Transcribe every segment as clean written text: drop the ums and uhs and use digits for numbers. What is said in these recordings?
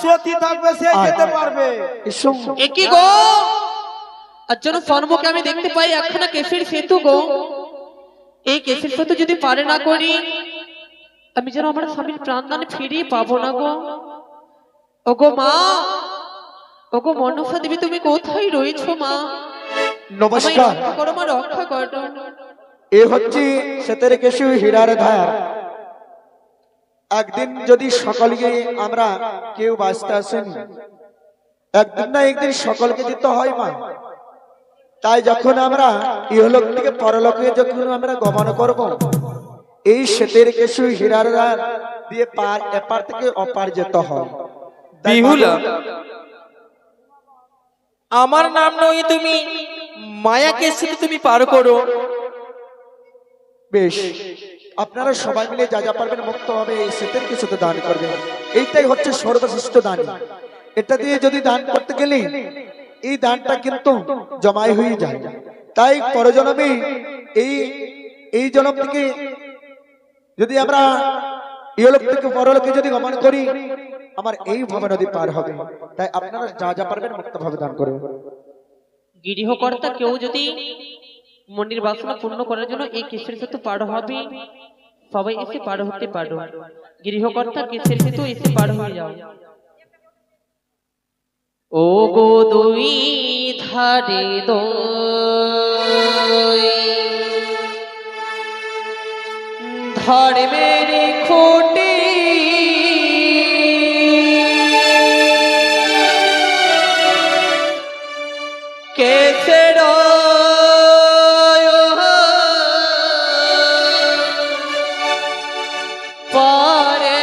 সতী থাকবে সে যেতে পারবে। একই গো আর যেন ফর্মকে আমি দেখতে পাই একখানা কেশরী সেতু গো। এই কেশরী সেতু যদি পারে না করি আমি যেন আমার স্বামীর প্রাণদান ফিরিয়ে পাবো না গো। ওগো মা, ওগো মনসা দেবী, তুমি কোথায় রয়েছো মা? নমস্কার। রক্ষা করো মা, রক্ষা করো। এ হচ্ছে সেতের কেশু হীরার ধার। একদিন যদি সকলকে আমরা কেউ বাঁচতে আসেনি, একদিন না একদিন সকলকে যেতে হয় মা। তাই যখন আমরা ইহলোক থেকে পরলোকে যখন আমরা গমন করব, এই সেতের কেশু হীরার ধার দিয়ে পার এপার থেকে অপার যেতে হয়। বিহুলা, আমার নাম নয় তুমি মায়াকে শুধু তুমি পার করো। বেশ, আপনারা সবাই মিলে যা যা পারবেন মুক্ত হবে এই সেতের কিছুতে দান করবেন। এইটাই হচ্ছে সর্বশ্রেষ্ঠ দান। এটা দিয়ে যদি দান করতে গেলে এই দানটা কিন্তু জমাই হয়ে যায়। তাই পরজন্মে এই জন্ম থেকে যদি আমরা ইহলোক থেকে পরলোকে যদি গমন করি, আমার এই ভব নদী পার হবে। তাই আপনারা যা যা পারবেন মুক্তভাবে দান করবেন। গৃহকর্তা কেউ যদি মনের বাসনা পূর্ণ করার জন্য এই কেশরী সেতু পার হবে, সবাই এসে পার হতে পারো। গৃহকর্তা কেশরী সেতু এসে পার হয়ে যাও। ও গো দুই ধারে দই ধর্মের খুঁটি, কেসের পারে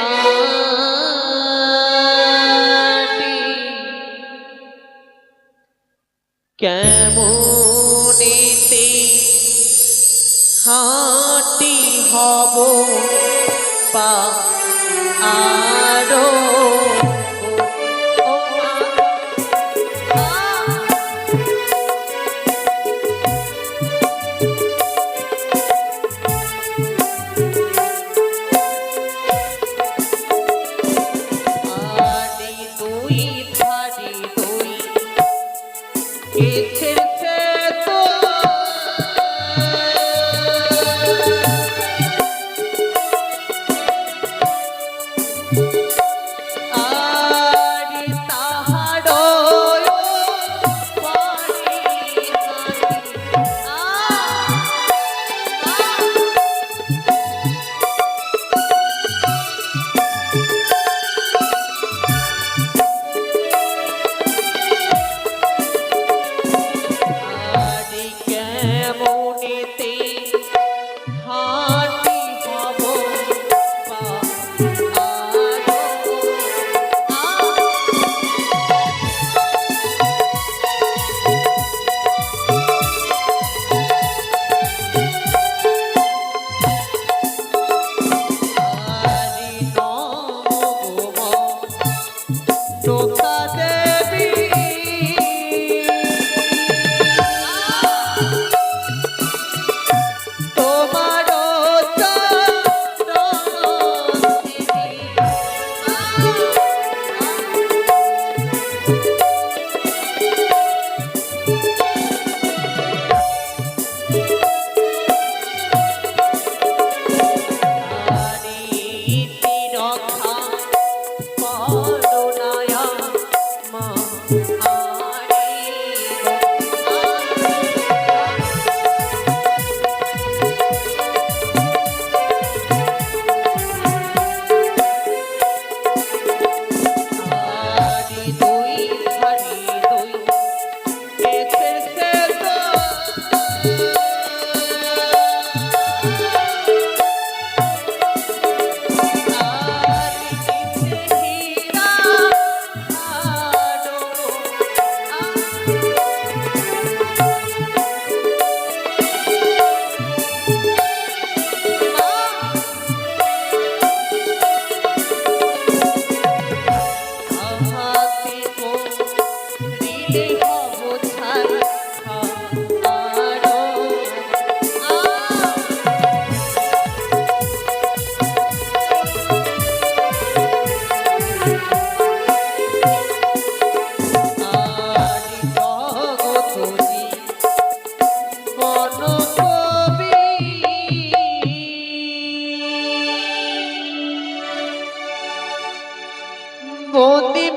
হাটি, কেমনেতে হাটি হব পা আরো।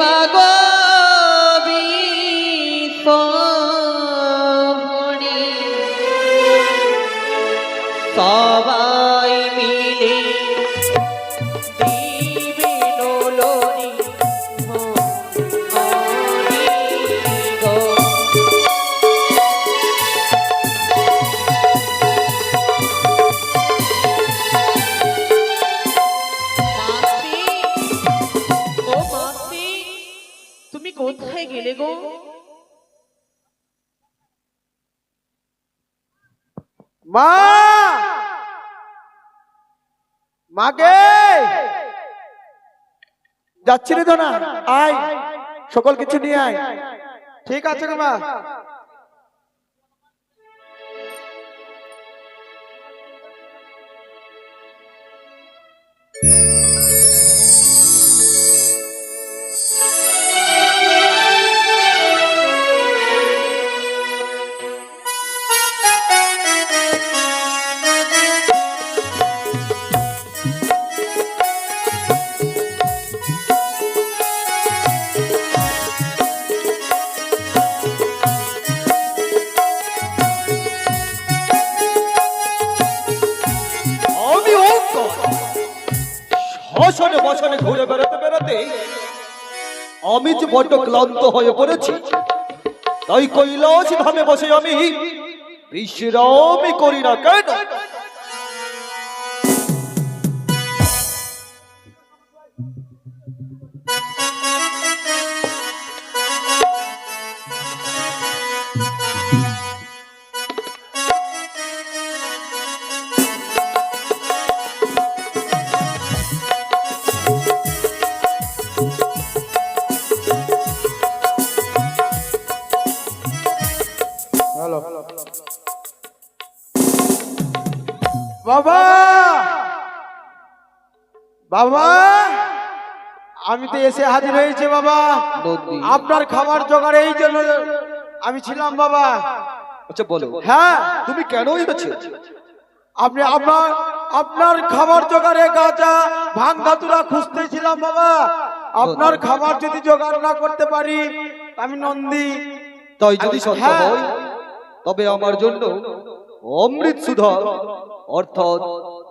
মাগো বিশ্বহরি সবাই মিলে দিবেন লোরি হরি গো। মাসি, ও মাসি, তুমি কোথায় গেলে গো? মা মাগে যাচ্ছি রে ধনা, আয় সকল কিছু নিয়ে আয়। ঠিক আছে গো মা। আমি শ্মশানে বসনে ঘুরে বেড়াতে বেড়াতে আমি যে বড্ড ক্লান্ত হয়ে পড়েছি, তাই কৈলাস ধামে বসে আমি বিশ্রামই করি না কেন? হ্যালো বাবা, বাবা আমি তো এসে হাজির হয়েছে বাবা। আপনার খাবার জোগাড় এই জন্য আমি ছিলাম বাবা। আচ্ছা বলো, হ্যাঁ তুমি কেন এসেছো? আপনি আপনার খাবার জোগাড়ে গাঁজা ভাঙ ধাতুরা খুঁজতেছিলাম বাবা। আপনার খাবার যদি জোগাড় না করতে পারি আমি নন্দী। তাই যদি সত্য হ্যাঁ। হয় তবে আমার জন্য অমৃত সুধা অর্থাৎ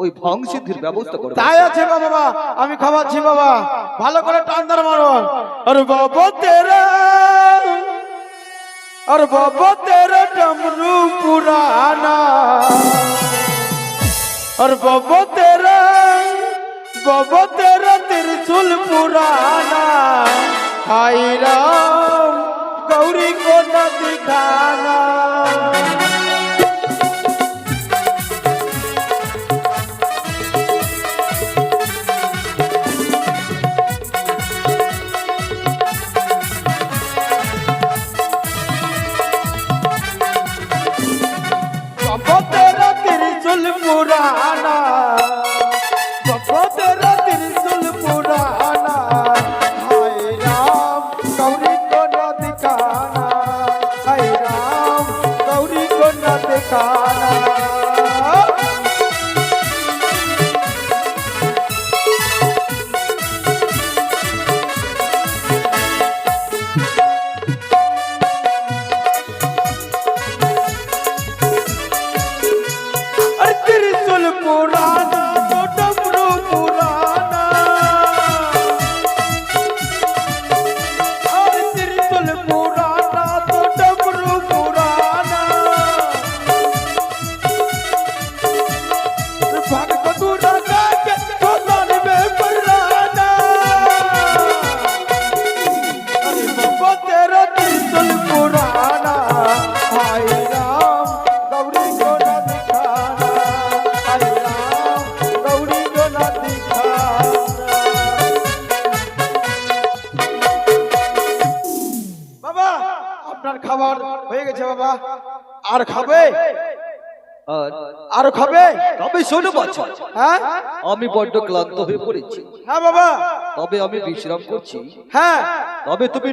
ওই ভাং সিদ্ধির ব্যবস্থা করো। তাই আছে বাবা, আমি খাওয়াচ্ছি বাবা। ভালো করে টান্দার মারো। আরে বাবা তেরা, আরে বাবা তেরা ডমরু পুরানা, আরে বাবা তেরা त्रिशूल पुराना। हाय राम गौरी को न दिखाना। तेरा त्रिशूल पुराना, तेरा त्रिशूल पुराना। हाय राम गौरी को न दिखाना, हाय राम गौरी को न दिखाना। त्रिशूल पुराना तो डमरू पुराना, अरे त्रिशूल पुराना तो डमरू पुराना। भाग कटूरा के सोनार में पुराना। अरे बाबा तेरा त्रिशूल पुराना। हाय राम गौरी को न दिखाना, हाय राम गौरी को न दिखाना। বাবা আপনার খাবার হয়ে গেছে বাবা। আর খাবে? আর খাবে? তবে শোনো বাচ্চা, হ্যাঁ আমি বড্ড ক্লান্ত হয়ে পড়েছি, হ্যাঁ বাবা, তবে আমি বিশ্রাম করছি। হ্যাঁ তবে তুমি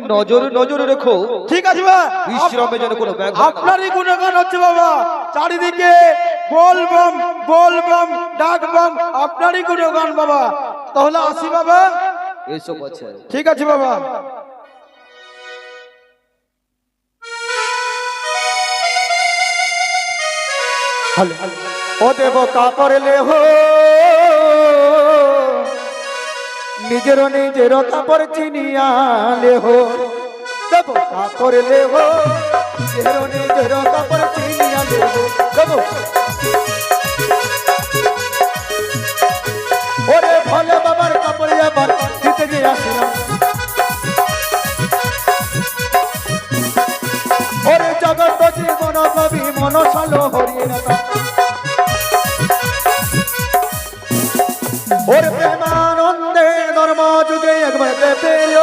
নজরে রেখো, ঠিক আছে বাবা। বিশ্রামে যেন কোনো ব্যাঘাত না হয়। আপনারই গুণগান হচ্ছে বাবা, চারিদিকে বলবম বলবম ডাকবম, আপনারই গুণগান বাবা। তাহলে আসি বাবা। এসব আছে। ঠিক আছে বাবা। ও দেব কাপড়লে হো নিজের নিজের কাপড় চিনিয়ালে হো দেব কাপড়লে হো নিজের নিজের কাপড় চিনিয়ালে হো দেব ওরে ভোলে বাবার কাপড় এবার দিতে গিয়ে আসলাম ওরে জগৎ জীবন কবি মনসাল হরিণতা ওরে প্রেমানন্দে ধর্ম যুগে একবার পেল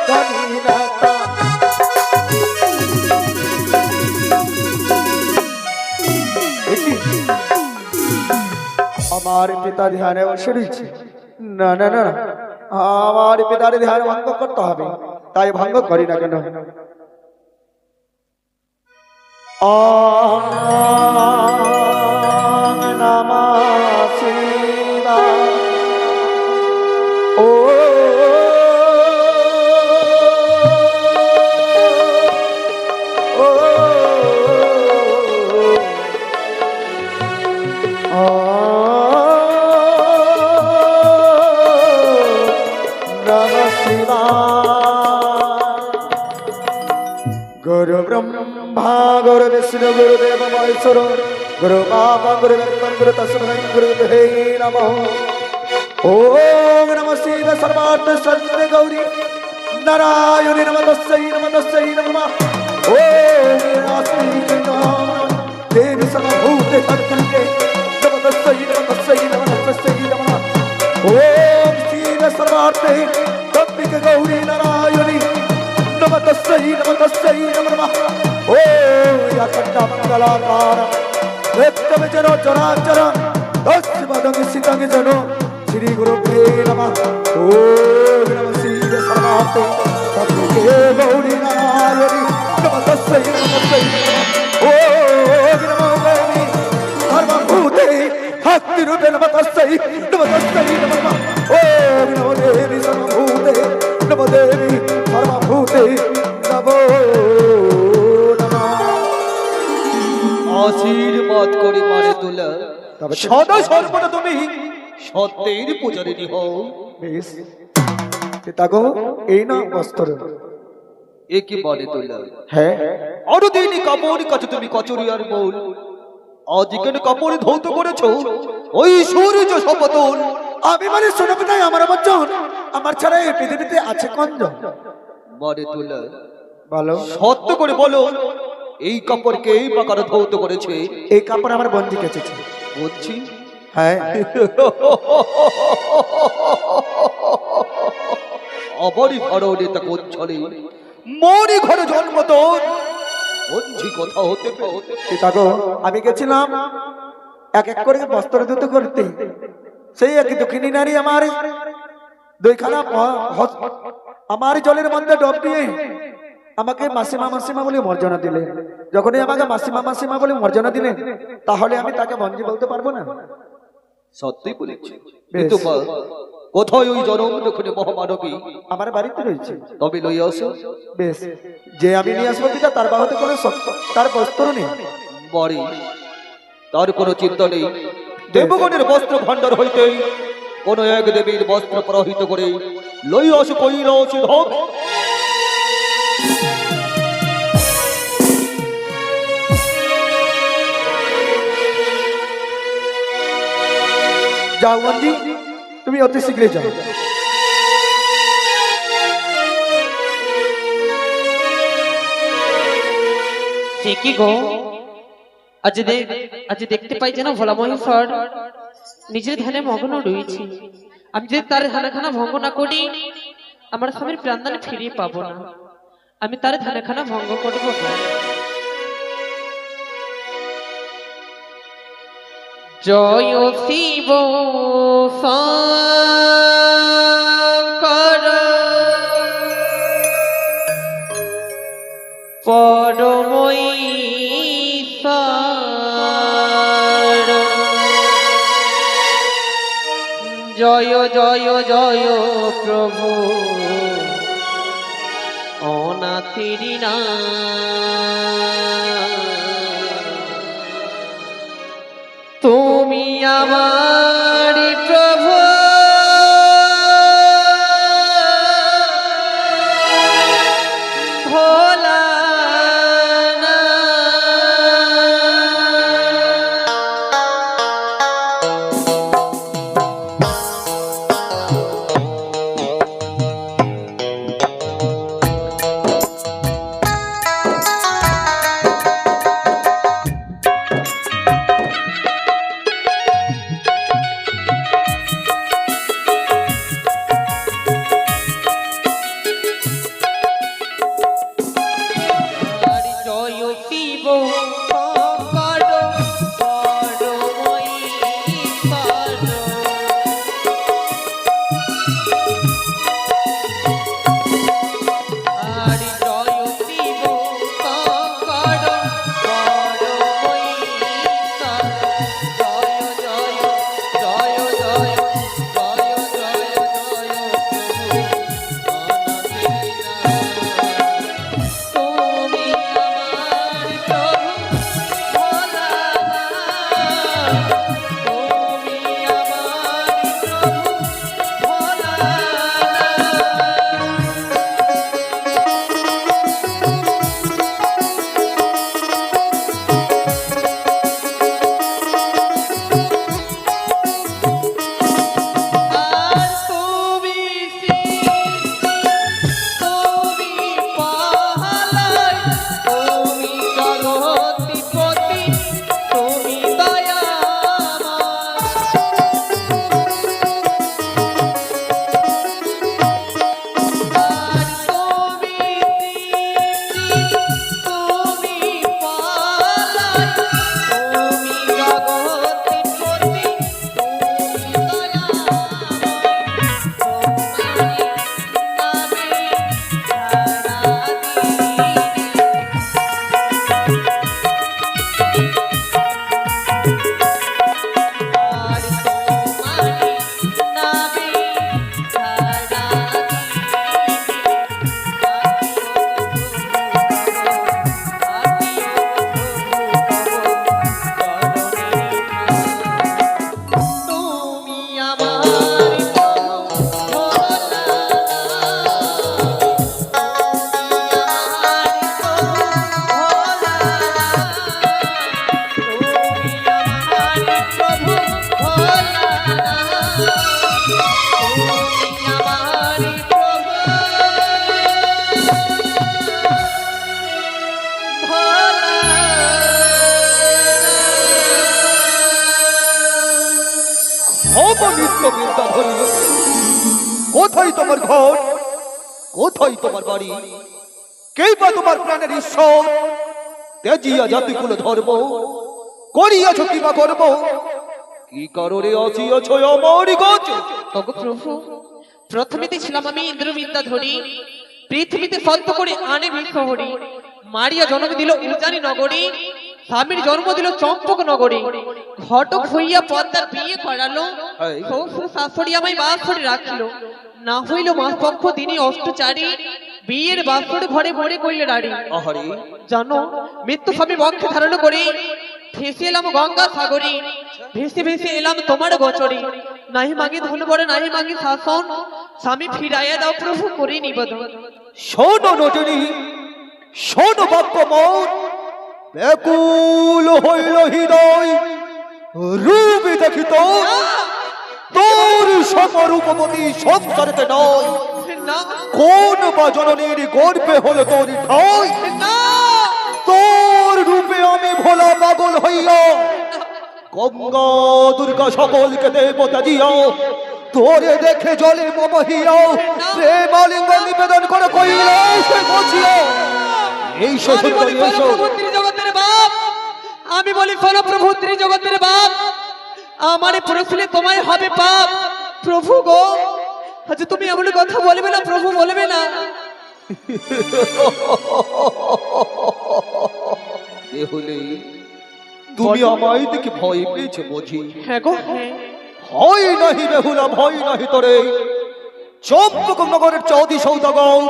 হরিণতা আমার পিতা ধ্যানে বসে রয়েছে না না না না, আমার পিতার ধ্যান ভঙ্গ করতে হবে তাই ভঙ্গ করি না কেন ওম নমঃ শিবায় ও নমঃ শিবায় গুরু ব্রহ্মা গুরু বিষ্ণু গুরু দেব মহেশ্বর গুরু বাবা গুরু গুরু তস্मै গুরু হে নমঃ ওম নমঃ শিব সর্বার্থ সর্বে গৌরী নারায়ণী নমস্তৈ নমস্তৈ নমঃ ওম নাস্তি চিন্তাম দেবী সর্বভূতে সর্বে নমস্তৈ নমস্তৈ নমস্তৈ নমঃ ওম শিব সর্বার্থে সর্বে গৌরী নারায়ণী নমস্তৈ নমস্তৈ নমঃ ও অখণ্ড মঙ্গলাকার নিত্যম জন চরাচর তস্মদং সিতং জন শ্রী গুরুভ্যো নমঃ ওম নমঃ শিব সর্বার্থে সর্বে গৌরী নারায়ণী নমস্তৈ নমস্তৈ ওম নমো দেবী সর্বভূতে ভক্তিরূপে নমস্তৈ নমস্তৈ নমঃ ওম নমো দেবী সর্বভূতে নমো দেবী সর্বভূতে নমো নমঃ আশীর্বাদ করি মানে তোলা তবে সদা সর্বদা তুমি সত্যের পূজারিণী হও বেশ পিতাগো এই না বস্ত্র এ কি বলে তোলা হ্যাঁ অরদিনী কাপড় কাছে তুমি কচুরি আর মূল আজ কেন কাপড় ধৌত করেছো ওই সূর্য সপতল আমি মানে শোনো পিতাই আমার বচন আমার ছাড়া এই পৃথিবীতে আছে কনজন মানে তোলা বলো সত্য করে বলো এই কাপড়কে এই প্রকার ধৌত করেছে এই কাপড় আমার বন্ধি কেচেছে বলছি হ্যাঁ আবারই ঘরে তা কোচ্ছলে মরি ঘরে জন্ম তোর বলছি কথা হতে হতে পিতাগো আমি গেছিলাম এক এক করে বস্ত্র ধুতে করতে সেই এক দুঃখিনী নারী আমার দুইখানা আমার জলের মধ্যে ডব দিয়ে আমাকে মাসিমা মাসিমা বলে মর্যাদা দিলেন যখনই আমাকে মাসিমা মাসিমা বলে মর্যাদা দিলেন তাহলে আমি তাকে বঞ্জি বলতে পারবো না সত্যি বলেছি বেশ। কিন্তু মা, কোথায় ওই জনম দক্ষিণে মহামানবী আমার বাড়িতে রয়েছে তবে লইয়া আসো বেশ যে আমি নিয়ে আসবো পিতা তার বাহুতে কোনো তার বস্ত্র নেই বাড়ি তার কোনো চিন্তা নেই দেবগণের বস্ত্র ভাণ্ডার হইতে কোন এক দেবীর বস্ত্র প্রহিত করে লইয়া আসো কৈলাস ধাম যাও বন্ধি তুমি অতি শীঘ্রই যাও সে কি গো আজ দেখতে পাই যেন ভোলা মহেশ্বর নিজের ধ্যানে মগ্ন রয়েছে। আমি যদি তার ধ্যানখানা ভঙ্গ না করি আমার স্বামীর প্রাণদান ফিরিয়ে পাবো না। আমি তার ধ্যানখানা ভঙ্গ করবো না। জয় শিব শঙ্কর পরমঈশ্বর জয় জয় জয় প্রভু অনাথিরি না আমার প্রভু ভোলা না। আর জয় শিব শঙ্কর পরমই ঈশ্বর। আর জয় শিব শঙ্কর পরমই ঈশ্বর। জয় জয় জয় জয় জয় জয় জয় প্রভু তুমি আমার প্রভু ভোলা না। তুমি আমার প্রভু ভোলা না। আর তুমি তুমি পাহালাই, তুমি জগৎপতি, তুমি দয়াময়। আর তুমি পাহালাই, তুমি জগৎপতি, তুমি তুমি আমার ভোলা প্রভু ভোলা তুমি আমার প্রভু অপবিত্র বৃন্দাবনী, কোথায় তোমার ঘর, কোথায় তোমার বাড়ি, কে বা তোমার প্রাণের ঈশ্বর? তেজিয়া জাতিকুল ধর্ম করিয়াছ কি বা করব, কি কারণে আসিয়াছ আমার কাছে? ওগো প্রভু, প্রথমেতে ছিলাম আমি ইন্দ্রবিদ্যাধরী, পৃথিবীতে সন্ত করে আনে বিশ্বহরি। মারিয়া জন্ম দিল উজানি নগরী, স্বামীর জন্ম দিল চম্পক নগরী। ঘটক হইয়া পদ্মার বিয়ে করালো, শ্বশুর শাশুড়ি আমায় বাসরে রাখিল। না হইল মাস পক্ষ দিনই অষ্টচারী, বিয়ের বাসর ঘরে ভরে কইলে রাড়ি। আহারে, জানো মৃত্যু স্বামী বক্ষে ধারণ করে ভেসে এলাম গঙ্গা সাগরে। ভেসে ভেসে এলাম তোমার গোচরে, নাহি মাগি ধন বড় নাহি মাগি শাসন, স্বামী ফিরাইয়া দাও প্রভু করে নিবেদন। শোনো নজনী, শোনো বাক্য মন, ব্যাকুল হইল হৃদয়, রূপ দেখিত তোর সমরূপবতী সংসারেতে নয়। না কোন বা জননীর গর্বে হলো তোর ঠাই, না তোর রূপে আমি ভোলা পাগল হইয়া গঙ্গা দুর্গা সকলকে দেবতা দিও, তোরে দেখে জলে মমহিয়া প্রেম আলিঙ্গ নিবেদন করে কইল সে বসিও। এই আমি বলি প্রভু ত্রিজগতের বাপ, আমি বলি প্রভু ত্রিজগতের বাপ, আমার প্রশ্নে তোমায় হবে পাপ। প্রভু গো, আচ্ছা তুমি এমন কথা বলবে না প্রভু, বলবে না। হলে তুমি আমায় দেখে ভয় পেয়েছো বুঝি? হ্যাঁ গো হ্যাঁ। ভয় নাহি বেহুলা, ভয় নাহি তোরে, চম্পক নগরের চৌধি সৌদাগর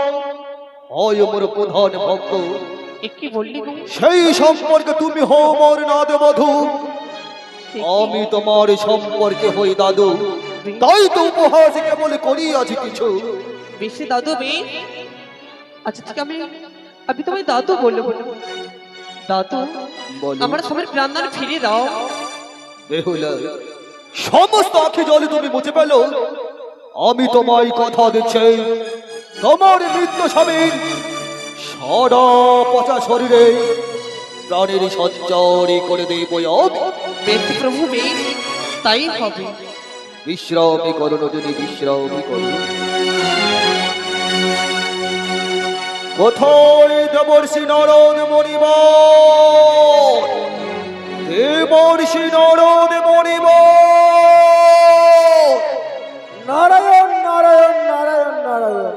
হয় মোর প্রধান ভক্ত। এ কি বললি গো? সেই সম্পর্কে তুমি হও মোর নাদ বধূ, আমি তোমার সম্পর্কে হই দাদু, তাই তো উপহাস কেবল করিয়াছি কিছু। বেশি দাদু বেশ। আচ্ছা ঠিক আমি আমি তোমায় দাদু বলবো। দাদু বলো। আমার সবার প্রাণদান ফিরিয়ে দাও। বেহুলা, সমস্ত আঁখি জলে তুমি মুছে পেল। আমি তোমায় কথা দিচ্ছি, তোমার মৃত্যু স্বামীর সারা পচা শরীরে প্রাণের সঞ্চারী করে দেব আমি। বেশ প্রভু বেশ, তাই হবে। বিশ্রামী করো যদি বিশ্রামী করো। কোথায় দেবর্ষি নারদ মণিবর, দেবর্ষি নারদ মণিবর। নারায়ণ নারায়ণ নারায়ণ নারায়ণ।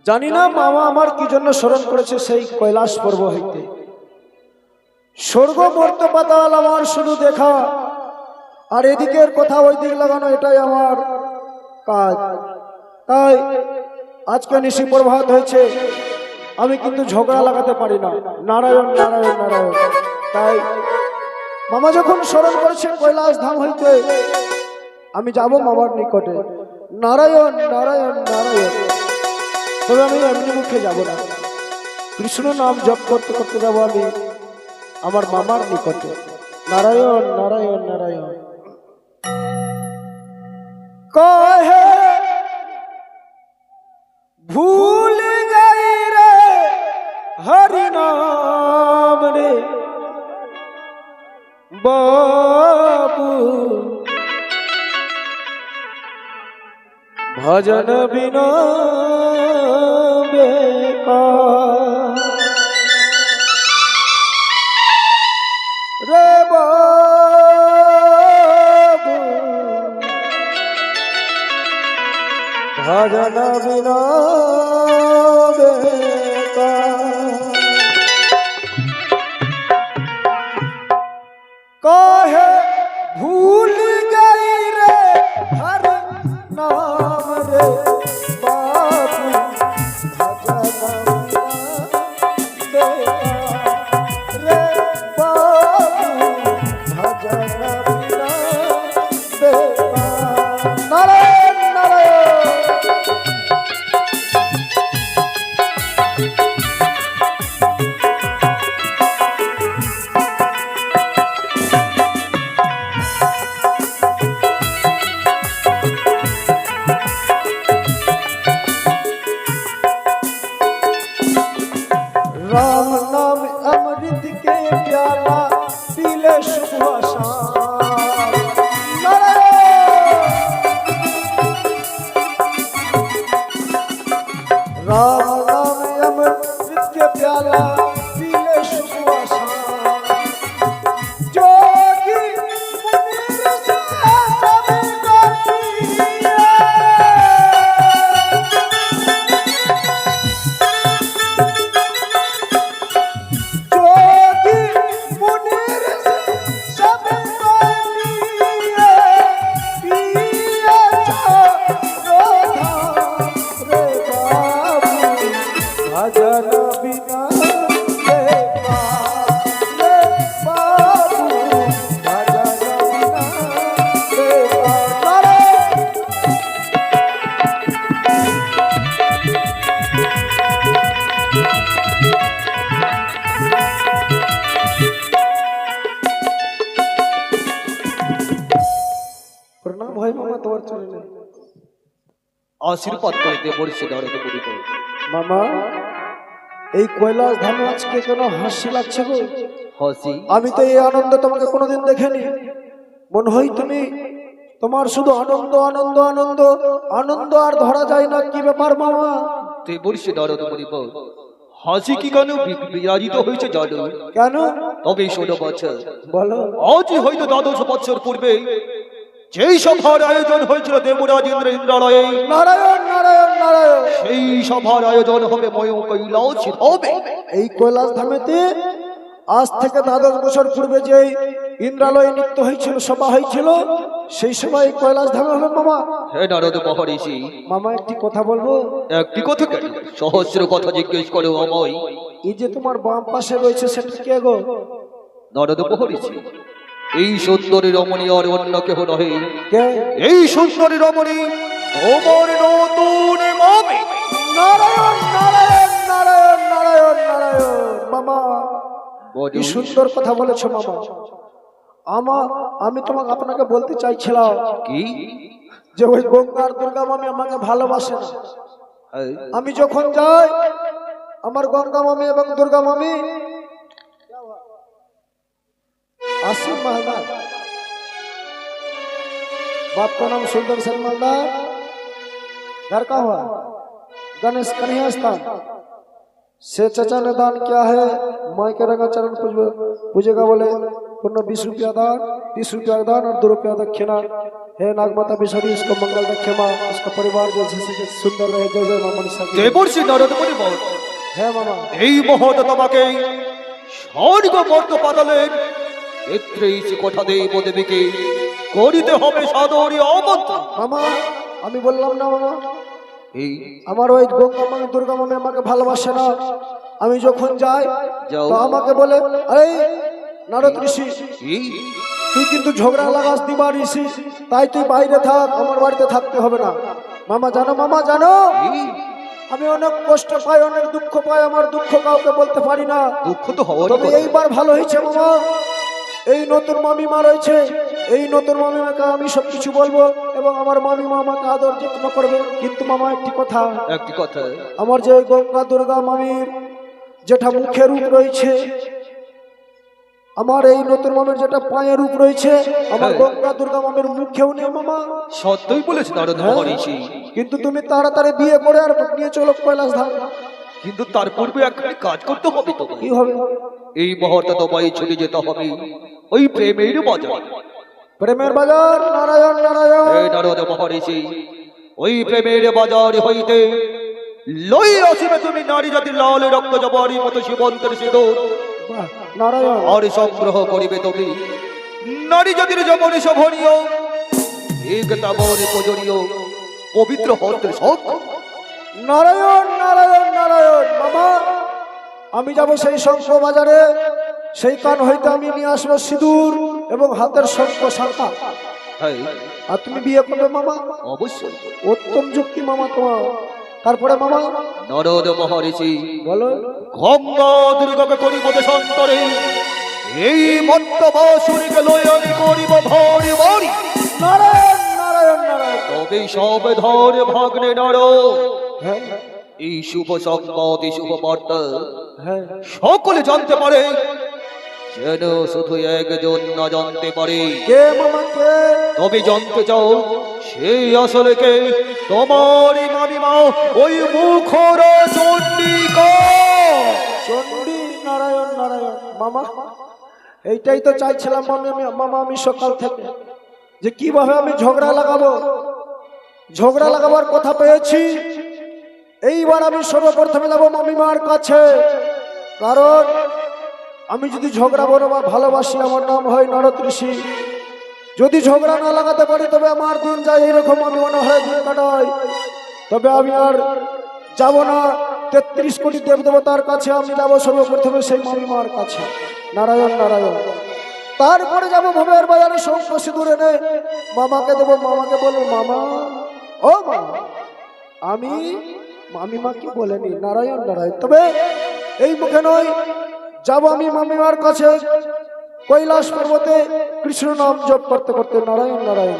জানি না মামা আমার কি জন্য স্মরণ করেছে সেই কৈলাস পর্ব হইতে। স্বর্গ মর্ত পাতাল আমার শুধু দেখা, আর এদিকের কথা ওই দিক লাগানো, এটাই আমার কাজ। তাই আজকে নিশি প্রভাত হয়েছে, আমি কিন্তু ঝগড়া লাগাতে পারি না। নারায়ণ নারায়ণ নারায়ণ। তাই মামা যখন স্মরণ করেছে কৈলাস ধাম হইতে, আমি যাব মামার নিকটে। নারায়ণ নারায়ণ নারায়ণ। তবে আমি এমনি মুখে যাব না, কৃষ্ণ নাম জপ করতে করতে যাব আমি আমার মামার নিকটে। নারায়ণ নারায়ণ নারায়ণ। কহে ভুল গই রে হরি নাম রে বাবু, ভজন বিনা বেকার রে বাবু, ভজন বিনা বেকার। कहे भूल गई रे हर नाम रे बाबू, भजन बिना बेकार रे बाबू, भजन बिना बेकार। नारायण नारायण। राम नाम अमृत के प्याला पीले शुभ शाम। राम नाम अमृत के प्याला पीले शुभ शाम। जोगी मुनीर से सब कर दिया, जोगी मुनीर से सब लिया, पिया चारो धाम रे बाबू, भजन बिना बेकार रे बाबू, भजन बिना बेकार। প্রণাম হয় মামা তোমার চরণে। আশীর্বাদ করে দেবর্ষি নারদ মণিবর। মামা এই কৈলাস ধামে আজকে কেন হাসি লাগছে গো? হাসি? আমি তো এই আনন্দ তোমাকে কোনোদিন দেখিনি। মনে হয় তুমি তোমার শুধু আনন্দ আনন্দ আনন্দ আনন্দ, আর ধরা যায় না। কি ব্যাপার মামা? দেবর্ষি নারদ মণিবর, হাসি কি কেন বিরাজিত হয়েছে জানো? কেন? তবে 16 বছর, বলো। আজই হয়তো 12 বছর পূর্বে যেই সভার আয়োজন হয়েছিল দেবরাজ ইন্দ্রালয়ে, নারায়ণ নারায়ণ নারায়ণ। সেই সভার আয়োজন হবে ময় কৈলাস হবে। এই কৈলাস ধামেতে আজ থেকে 12 বছর পূর্বে যে ইন্দ্রালয় নৃত্য হয়েছিল, সভা হয়েছিল, সেই সময় কৈলাস ধামে হবে মামা। হে নারদ মহর্ষি, মামা একটি কথা বলবো? একটি কথা কেন, সহস্র কথা জিজ্ঞেস করো আমায়। এই যে তোমার বাম পাশে রয়েছে সেটা কে গো? নরদ মহর্ষি, এই সুন্দরী রমণী আর অন্য কেহ নহে, কে? এই সুন্দরী রমণী তোমার নতুন মমি। নারায়ণ নারায়ণ নারায়ণ নারায়ণ নারায়ণ। মামা কি সুন্দর কথা বলেছো মামা। আমি তোমাকে আপনাকে বলতে চাইছিলাম কি? যে ওই গঙ্গার দুর্গা মামি আমাকে ভালোবাসে না। এই, আমি যখন যাই আমার গঙ্গা মামি এবং দুর্গা মামি आसिम महदार, बाप का नाम सुंदर सेन मालदार, घर का हुआ गणेश कन्हैया स्थान से चचा ने दान किया है। माई के रंगा चरण पूजेगा बोले पुण्य 20 रुपया दान, 30 रुपया दान और 2 रुपया दक्षिणा है। नागमाता विषहरी इसको मंगल रखे माँ, उसका परिवार जैसे सुंदर रहे। जय जय माँ मनसा की। দেবর্ষি নরদ মুনি বল, है मामा। এই মুহূর্তে তোমাকে স্বর্গ মর্ত পাতালের ক্ষেত্রেই সে কথা দেব দেবীকে করিতে হবে সাদরী আমন্ত্রণ। মামা আমি বললাম না মামা, এই আমার ওই গঙ্গা মামি দুর্গা মামি আমাকে ভালোবাসে না। আমি যখন যাই যাও। তো আমাকে বলে আরে নারদ ঋষি এই তুই কিন্তু ঝগড়া লাগাস দিবা ঋষি, তাই তুই বাইরে থাক, আমার বাড়িতে থাকতে হবে না। মামা জানো এই আমি অনেক কষ্ট পাই, অনেক দুঃখ পাই, আমার দুঃখ কাউকে বলতে পারি না। দুঃখ তো হওয়ারই তবে কথা। এইবার ভালো হয়েছে মামা, এই নতুন মামিমা রয়েছে, এই নতুন মামিমাকে আমি সবকিছু বলবো এবং আমার মামিমা আমাকে আদর যত্ন করবে। কিন্তু মামা একটি কথা, একটি কথা, আমার যে গঙ্গা দুর্গা মামির যেটা মুখের রূপ রয়েছে, আমার এই নতুন মামির যেটা পায়ের রূপ রয়েছে, আমার হ্যাঁ। গঙ্গা দুর্গা মামির মুখেও নেই মামা। সত্যই বলেছে নরদ মহর্ষি, কিন্তু তুমি তাড়াতাড়ি বিয়ে করে আর নিয়ে চলো কৈলাস ধাম। কিন্তু তার পূর্বে একখানি কাজ করতে হবে তো। কি হবে? এই মুহূর্তে তোমায় চলে যেতে হবে ওই প্রেমের বাজার। প্রেমের বাজার। নারায়ণ নারায়ণ। এই নরদ মহর্ষি, ওই প্রেমের বাজার হইতে লই আসিবে তুমি নারী জাতির লাল রক্ত জবারি মতো জীবন্তের সিঁদুর, বাহ, নারায়ণ। আর সংগ্রহ করিবে তুমি নারী জাতির জবনে শোভনীয় একতা বনে পূজনীয় পবিত্র হস্তের শখ। নারায়ণ নারায়ণ নারায়ণ। মামা আমি যাব সেই শঙ্খ বাজারে, সেই কান হইতে আমি নিয়ে আসবো সিঁদুর এবং হাতের শঙ্খ শাখা, হ্যাঁ আর তুমি বিয়ে করবে মামা। অবশ্যই। উত্তম যুক্তি মামা তোমার। তারপরে মামা নরদ মহর্ষি, বলো। গঙ্গা দুর্গাকে করিব দেশান্তরে, এই মত্তবাসুরীকে লই আমি করিব ভারি ভারি। নারায়ণ নারায়ণ নারায়ণ। তবে সব ধরে ভাগ্নে নর, হ্যাঁ এই শুভ সংবাদ এই শুভ বার্তা হ্যাঁ। সকলে জানতে পারে, যেন শুধু একজন না জানতে পারে। কে মামা কে? তবে জানতে চাও সেই আসলে কে? তোমারই মামিমা ওই মুখর চণ্ডিকা। চণ্ডী। নারায়ণ নারায়ণ। মামা এইটাই তো চাইছিলাম মামা আমি সকাল থেকে, যে কিভাবে আমি ঝগড়া লাগাবার কথা পেয়েছি। এইবার আমি সর্বপ্রথমে যাবো মামিমার কাছে, কারণ আমি যদি ঝগড়া বড় বা ভালোবাসি, আমার নাম হয় নরদ ঋষি। যদি ঝগড়া না লাগাতে পারি তবে আমার দিন যায় এরকম, আমি অনাহারে দিন কাটাই। তবে আমি আর যাব না 33 কোটি দেবদেবতার কাছে, আমি যাব সর্বপ্রথমে সেই মামিমার কাছে। নারায়ণ নারায়ণ। তারপরে যাব ভবের বাজারে শঙ্খ সিঁদুর এনে মামাকে দেবো। মামাকে বলবো মামা ও মামা, আমি মামিমাকে বলেনি। নারায়ণ নারায়ণ। তবে এই মুখে নয়, যাব আমি মামিমার কাছে কৈলাস পর্বতে কৃষ্ণ নাম জপ করতে করতে। নারায়ণ নারায়ণ।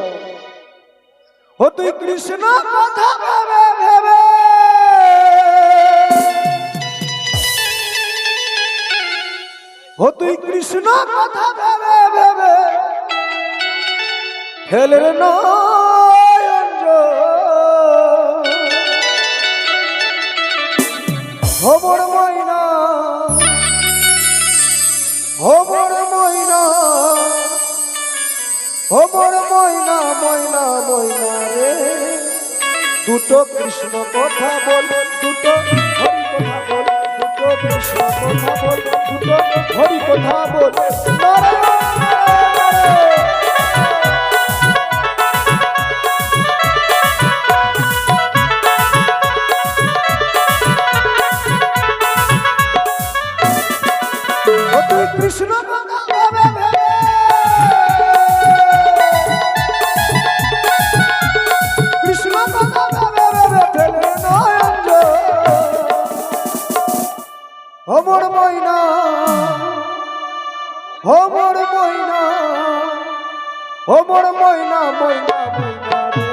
ও তুই কৃষ্ণ কথা ভেবে ভেবে, ও তুই কৃষ্ণ কথা ভেবে ভেবে ফেলে নয়ন জল। হবর ময়না হবর ময়না হবর ময়না ময়না ময়না রে, দুটো কৃষ্ণ কথা বল, দুটো হরি কথা বল, দুটো কৃষ্ণ কথা বল, দুটো হরি কথা বল। নারায়ণ নারায়ণ। ও তুই কৃষ্ণ কথা ও মোর ময়না ময়না ময়না রে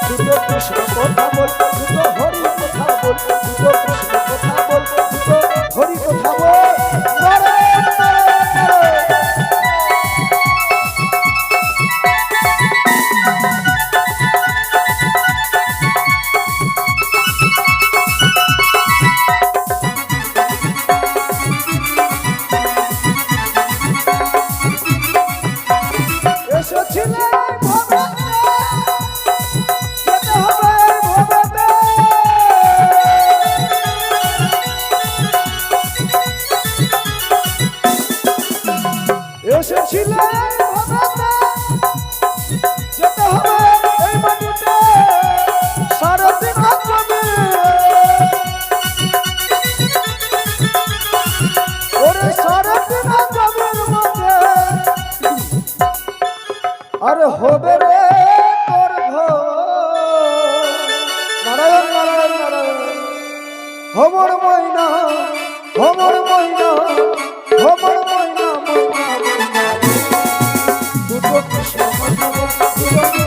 দুটো কৃষ্ণ কথা বল দুটো হরি কথা বল দুটো কৃষ্ণ কথা বল দুটো হরি কথা বল নারায়ণ নারায়ণ নারায়ণ। এসেছিলে ভবেতে, যেতে হবে ভবেতে। এসেছিলে ভবেতে, যেতে হবে এই মাটিতে সারথি মাধ্যমে। ওরে সারথি মাধ্যমের মধ্যে আরে হবে রে তোর ঘর। নারায়ণ নারায়ণ নারায়ণ। ভমর ময়না ভমর ময়না ভমর ময়না ময়না ময়না দুটো কৃষ্ণ কথা বল দুটো